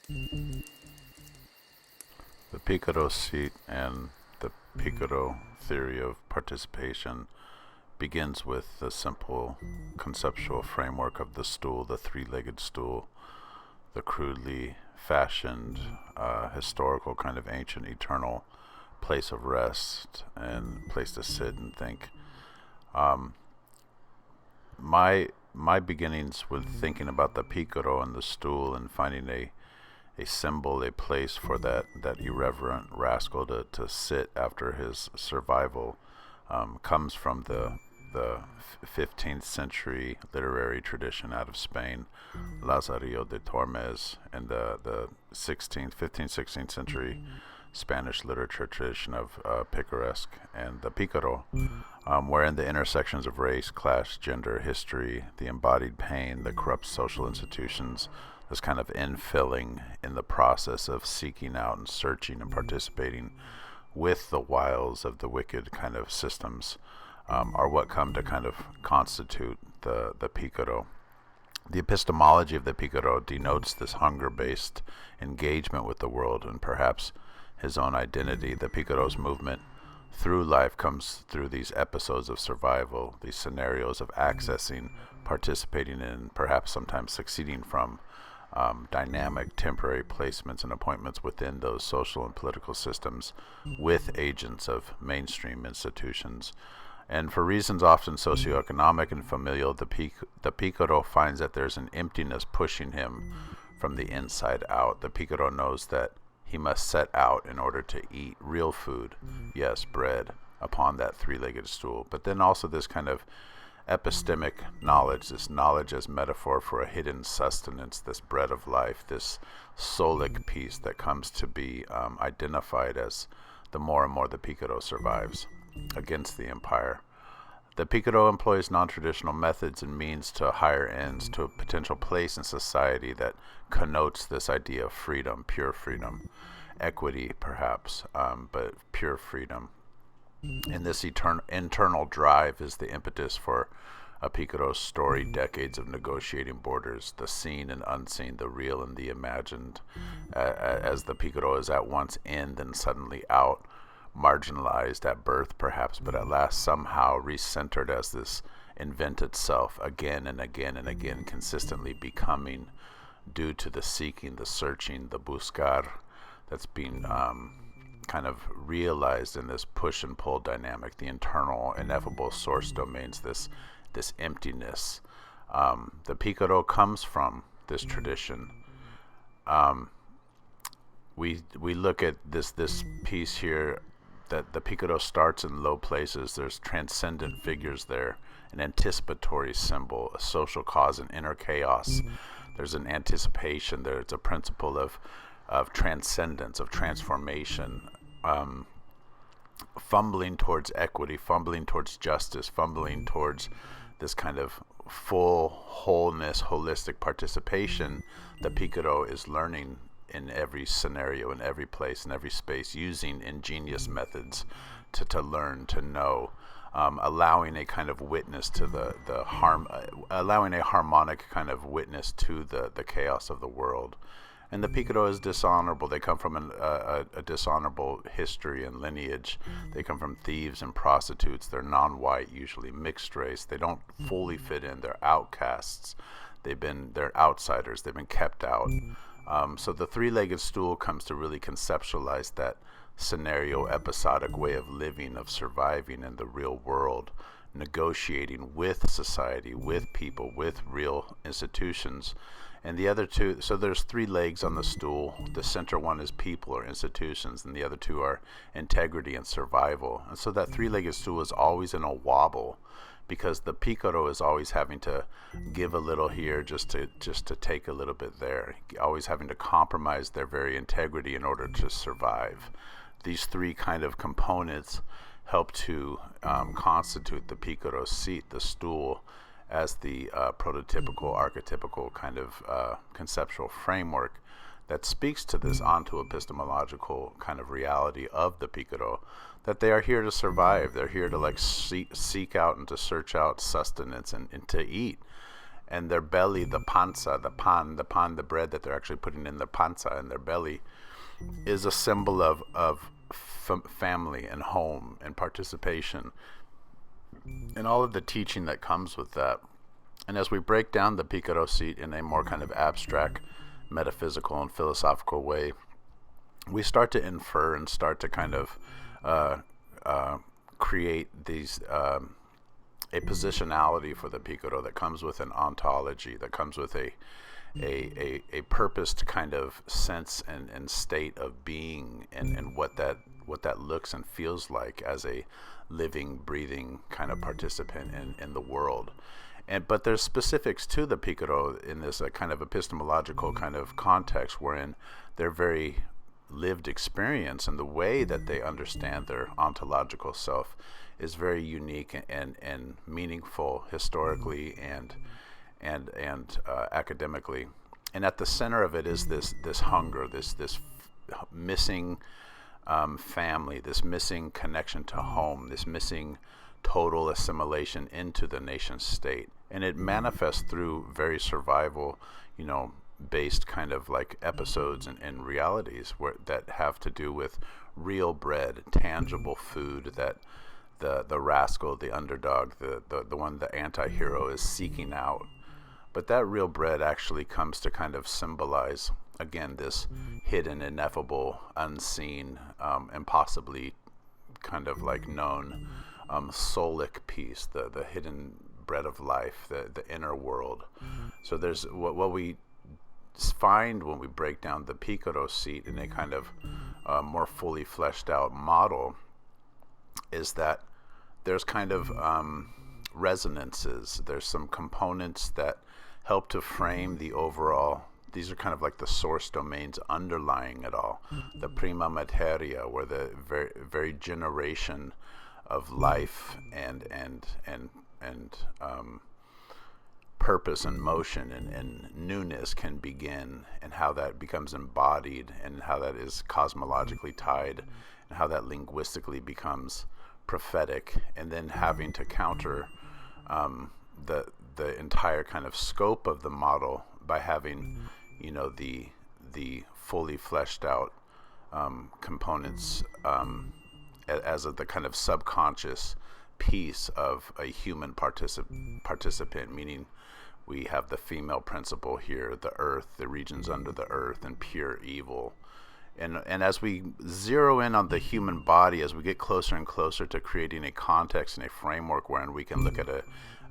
The Picaro Seat and the Picaro theory of participation begins with the simple conceptual framework of the stool, the three-legged stool, the crudely fashioned, historical kind of ancient, eternal place of rest and place to sit and think. Um, my beginnings with thinking about the Picaro and the stool and finding a symbol, a place for that irreverent rascal to sit after his survival, comes from the 15th century literary tradition out of Spain, Lazarillo de Tormes, and the 16th, 15th, 16th century Spanish literature tradition of picaresque and the pícaro, wherein the intersections of race, class, gender, history, the embodied pain, the corrupt social institutions, this kind of infilling in the process of seeking out and searching and participating with the wiles of the wicked kind of systems, are what come to kind of constitute the pícaro. The epistemology of the pícaro denotes this hunger-based engagement with the world and perhaps his own identity. The pícaro's movement through life comes through these episodes of survival, these scenarios of accessing, participating in, perhaps sometimes succeeding from dynamic temporary placements and appointments within those social and political systems with agents of mainstream institutions. And for reasons often socioeconomic and familial, the pícaro finds that there's an emptiness pushing him from the inside out. The pícaro knows that he must set out in order to eat real food, yes, bread, upon that three-legged stool. But then also this kind of epistemic knowledge, this knowledge as metaphor for a hidden sustenance, this bread of life, this soulic peace that comes to be identified as the more and more the pícaro survives against the empire. The pícaro employs non-traditional methods and means to higher ends, to a potential place in society that connotes this idea of freedom, pure freedom, equity perhaps, but pure freedom. And this internal drive is the impetus for a pícaro's story, decades of negotiating borders, the seen and unseen, the real and the imagined, as the pícaro is at once in, then suddenly out, marginalized at birth perhaps, but at last somehow recentered as this invented self again and again and again, consistently becoming due to the seeking, the searching, the buscar that's being kind of realized in this push and pull dynamic, the internal ineffable source domains, this emptiness. The pícaro comes from this tradition. We look at this piece here, that the pícaro starts in low places. There's transcendent figures there, an anticipatory symbol, a social cause, an inner chaos. There's an anticipation there. It's a principle of transcendence, of transformation, fumbling towards equity, fumbling towards justice, fumbling towards this kind of full wholeness, holistic participation. The pícaro is learning in every scenario, in every place, in every space, using ingenious methods to learn, to know, allowing a kind of witness to allowing a harmonic kind of witness to the chaos of the world. And the pícaro is dishonorable. They come from a dishonorable history and lineage. They come from thieves and prostitutes. They're non-white, usually mixed race. They don't fully fit in. They're outcasts. They're outsiders. They've been kept out. So the three-legged stool comes to really conceptualize that scenario episodic way of living, of surviving in the real world, negotiating with society, with people, with real institutions. And the other two, so there's three legs on the stool. The center one is people or institutions, and the other two are integrity and survival. And so that three-legged stool is always in a wobble, because the pícaro is always having to give a little here just to take a little bit there, always having to compromise their very integrity in order to survive. These three kind of components help to constitute the Picaro seat, the stool, as the prototypical, archetypical kind of conceptual framework that speaks to this onto epistemological kind of reality of the pícaro, that they are here to survive. They're here to like seek out and to search out sustenance and to eat. and their belly, the panza, the bread that they're actually putting in the panza in their belly, is a symbol of family and home and participation and all of the teaching that comes with that. And as we break down the Picaro Seat in a more kind of abstract, metaphysical, and philosophical way, we start to infer and start to kind of create these a positionality for the Picaro that comes with an ontology, that comes with a purposed kind of sense and state of being, and what that looks and feels like as a living, breathing kind of participant in the world. But there's specifics to the Picaro in this kind of epistemological kind of context, wherein their very lived experience and the way that they understand their ontological self is very unique and meaningful historically and academically. And at the center of it is this hunger, this missing family, this missing connection to home, this missing total assimilation into the nation state. And it manifests through very survival, based kind of like episodes and realities that have to do with real bread, tangible food that the rascal, the underdog, the one, the anti-hero is seeking out. But that real bread actually comes to kind of symbolize, again, this hidden, ineffable, unseen, and possibly kind of like known soulic peace, the hidden bread of life, the inner world. So there's what we find when we break down the Picaro Seat in a kind of more fully fleshed out model is that there's kind of resonances. There's some components that help to frame the overall. These are kind of like the source domains underlying it all. The prima materia, where the very generation of life and purpose and motion and newness can begin, and how that becomes embodied, and how that is cosmologically tied, and how that linguistically becomes prophetic, and then having to counter the entire kind of scope of the model by having the fully fleshed out components as the kind of subconscious piece of a human participant, meaning we have the female principle here, the earth, the regions under the earth, and pure evil. And as we zero in on the human body, as we get closer and closer to creating a context and a framework wherein we can look at a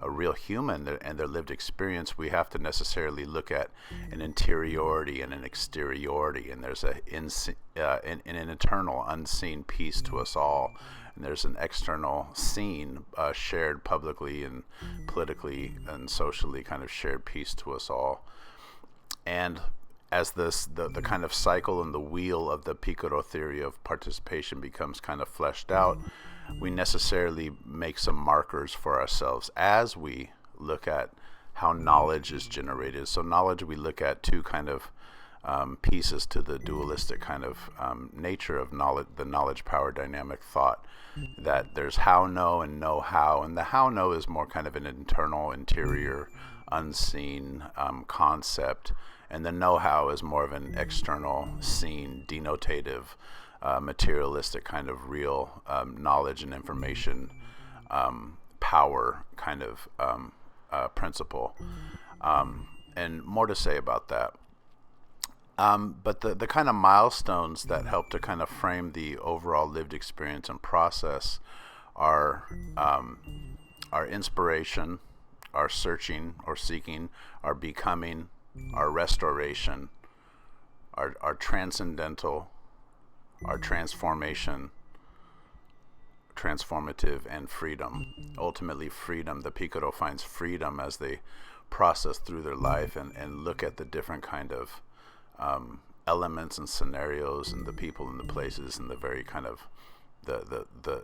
real human and their lived experience, we have to necessarily look at an interiority and an exteriority, and there's an internal unseen piece to us all, and there's an external seen, shared publicly and politically and socially kind of shared piece to us all. And as the kind of cycle and the wheel of the Picaro theory of participation becomes kind of fleshed out, we necessarily make some markers for ourselves as we look at how knowledge is generated. So knowledge, we look at two kind of pieces to the dualistic kind of nature of knowledge, the knowledge power dynamic thought, that there's how know and know how, and the how know is more kind of an internal, interior, unseen concept, and the know-how is more of an external, seen, denotative, materialistic kind of real knowledge and information power kind of principle. And more to say about that. But the kind of milestones that help to kind of frame the overall lived experience and process are our inspiration, our searching or seeking, our becoming, our restoration, our transcendental, our transformation, transformative, and freedom. Ultimately freedom. The Picaro finds freedom as they process through their life and look at the different kind of elements and scenarios and the people and the places and the very kind of the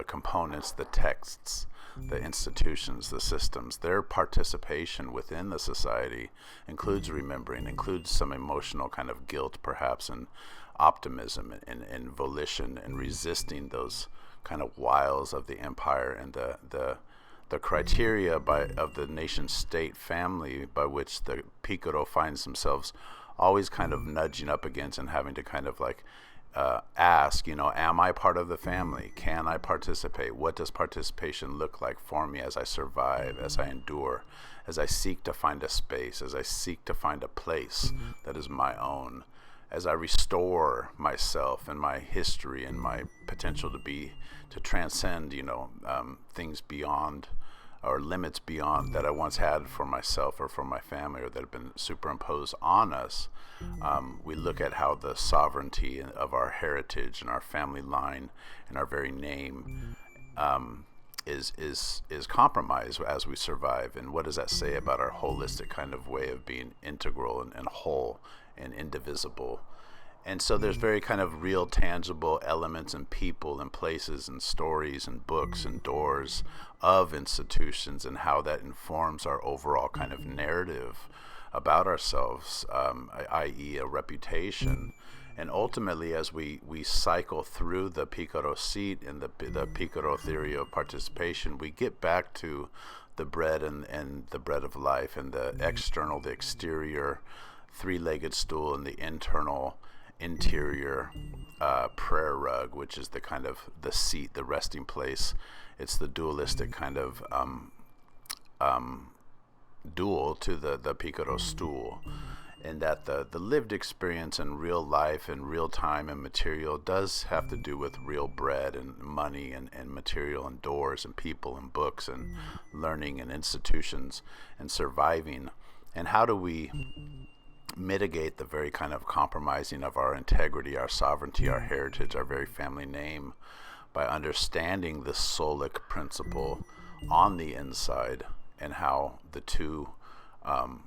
components, the texts, the institutions, the systems. Their participation within the society includes remembering, includes some emotional kind of guilt perhaps, and optimism and volition, and resisting those kind of wiles of the empire and the criteria of the nation state family by which the pícaro finds themselves always kind of nudging up against and having to kind of like ask, am I part of the family? Can I participate? What does participation look like for me as I survive, as I endure, as I seek to find a space, as I seek to find a place that is my own, as I restore myself and my history and my potential to transcend, things beyond or limits beyond that I once had for myself or for my family or that have been superimposed on us. We look at how the sovereignty of our heritage and our family line and our very name is compromised as we survive. And what does that say about our holistic kind of way of being integral and whole and indivisible? And so there's very kind of real tangible elements and people and places and stories and books and doors of institutions and how that informs our overall kind of narrative about ourselves, i.e. a reputation. And ultimately, as we cycle through the Picaro Seat and the Picaro theory of participation, we get back to the bread and the bread of life and the external, the exterior three-legged stool and the interior prayer rug, which is the kind of the seat, the resting place. It's the dualistic kind of dual to the Picaro stool, and that the lived experience in real life and real time and material does have to do with real bread and money and material and doors and people and books and learning and institutions and surviving. And how do we mitigate the very kind of compromising of our integrity, our sovereignty, our heritage, our very family name by understanding the soulic principle on the inside and how the two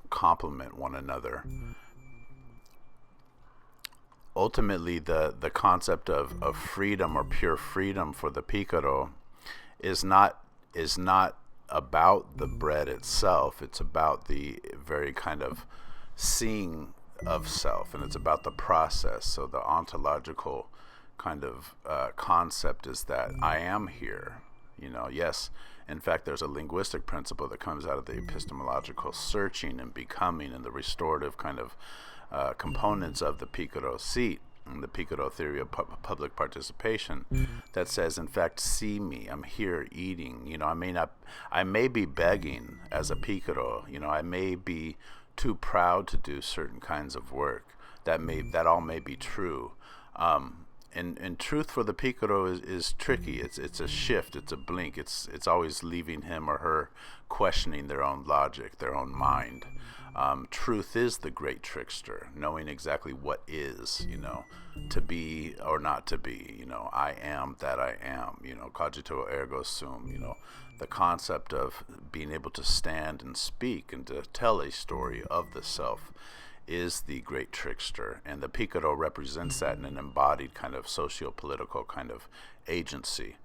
complement one another. Ultimately, the concept of freedom or pure freedom for the Picaro is not about the bread itself. It's about the very kind of seeing of self, and it's about the process. So the ontological kind of concept is that I am here. Yes, in fact, there's a linguistic principle that comes out of the epistemological searching and becoming and the restorative kind of components of the Picaro Seat and the Picaro theory of public participation that says, in fact, see me, I'm here eating. I may be begging as a Picaro. I may be too proud to do certain kinds of work. That all may be true. And truth for the Picaro is tricky. It's a shift. It's a blink. It's always leaving him or her questioning their own logic, their own mind. Truth is the great trickster, knowing exactly what is, to be or not to be. I am that I am. Cogito ergo sum. The concept of being able to stand and speak and to tell a story of the self is the great trickster, and the Picaro represents that in an embodied kind of socio-political kind of agency.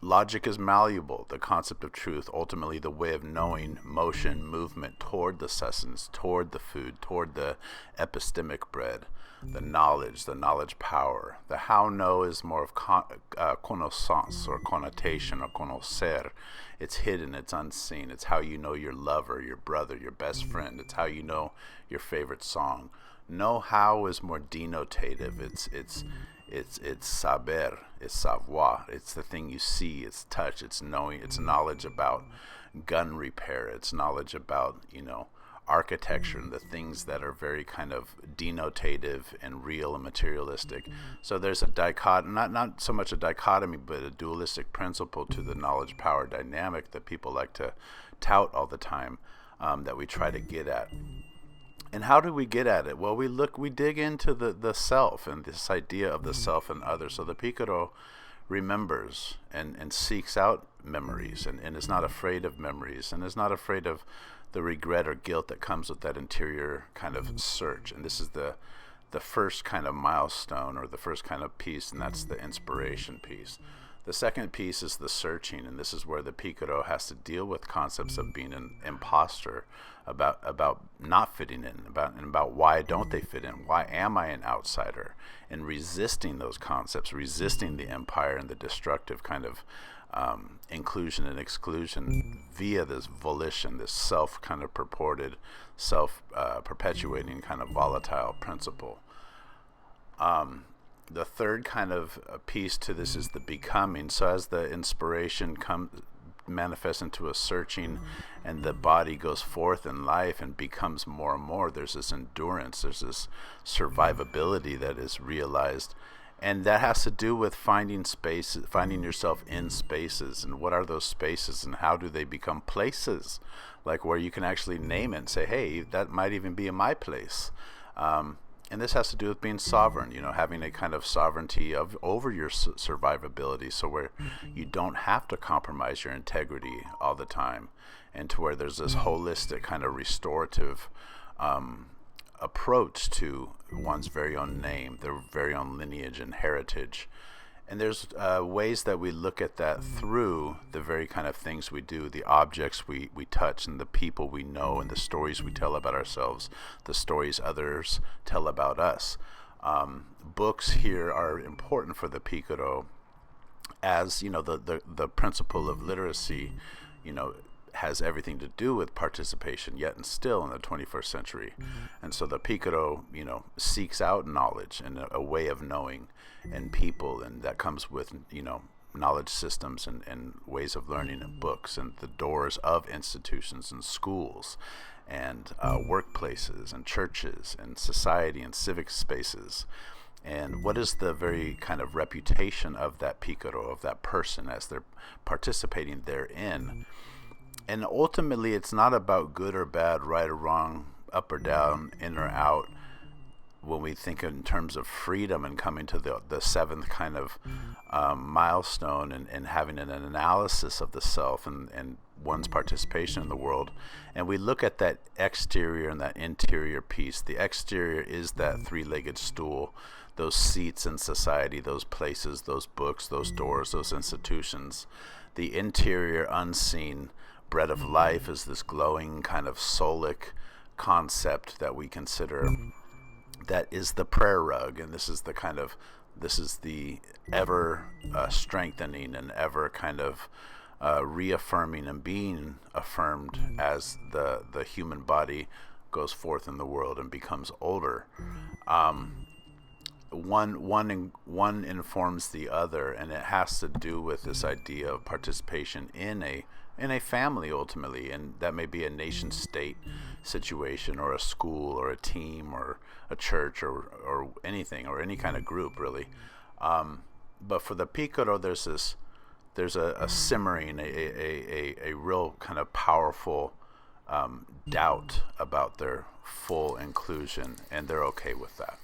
Logic is malleable. The concept of truth, ultimately the way of knowing, motion, movement toward the sustenance, toward the food, toward the epistemic bread, the knowledge power. The how know is more of connaissance or connotation or conocer. It's hidden, it's unseen. It's how you know your lover, your brother, your best friend. It's how you know your favorite song. Know how is more denotative. It's saber, it's savoir. It's the thing you see, it's touch, it's knowing, it's knowledge about gun repair, it's knowledge about, architecture and the things that are very kind of denotative and real and materialistic. So there's a dichotomy, not so much a dichotomy, but a dualistic principle to the knowledge power dynamic that people like to tout all the time, that we try to get at. And how do we get at it? Well, we dig into the self and this idea of the self and other. So the Picaro remembers and seeks out memories and is not afraid of memories and is not afraid of the regret or guilt that comes with that interior kind of search. And this is the first kind of milestone or the first kind of piece, and that's the inspiration piece. The second piece is the searching, and this is where the Picaro has to deal with concepts of being an imposter, about not fitting in, about why don't they fit in, why am I an outsider, and resisting those concepts, resisting the empire and the destructive kind of inclusion and exclusion via this volition, this self kind of purported, self perpetuating kind of volatile principle. The third kind of piece to this is the becoming. So as the inspiration manifests into a searching, and the body goes forth in life and becomes more and more, there's this endurance, there's this survivability that is realized. And that has to do with finding spaces, finding yourself in spaces. And what are those spaces, and how do they become places? Like where you can actually name it and say, hey, that might even be in my place. And this has to do with being sovereign, having a kind of sovereignty over your survivability, so where you don't have to compromise your integrity all the time, and to where there's this holistic kind of restorative approach to one's very own name, their very own lineage and heritage. And there's ways that we look at that through the very kind of things we do, the objects we touch, and the people we know, and the stories we tell about ourselves, the stories others tell about us. Books here are important for the Picaro, as the principle of literacy, has everything to do with participation, yet and still in the 21st century. And so the Picaro, seeks out knowledge and a way of knowing and people, and that comes with, knowledge systems and ways of learning and books, and the doors of institutions and schools and workplaces and churches and society and civic spaces. And what is the very kind of reputation of that Picaro, of that person, as they're participating therein? And ultimately, it's not about good or bad, right or wrong, up or down, in or out. When we think in terms of freedom and coming to the seventh kind of milestone, and having an analysis of the self and one's participation in the world, and we look at that exterior and that interior piece. The exterior is that three-legged stool, those seats in society, those places, those books, those doors, those institutions. The interior, unseen bread of life is this glowing kind of soulic concept that we consider, that is the prayer rug. And this is the ever strengthening and ever kind of reaffirming and being affirmed as the human body goes forth in the world and becomes older. One informs the other, and it has to do with this idea of participation in a family ultimately, and that may be a nation state situation, or a school, or a team, or a church, or anything, or any kind of group really. But for the Picaro, there's a simmering, a real kind of powerful doubt about their full inclusion, and they're okay with that.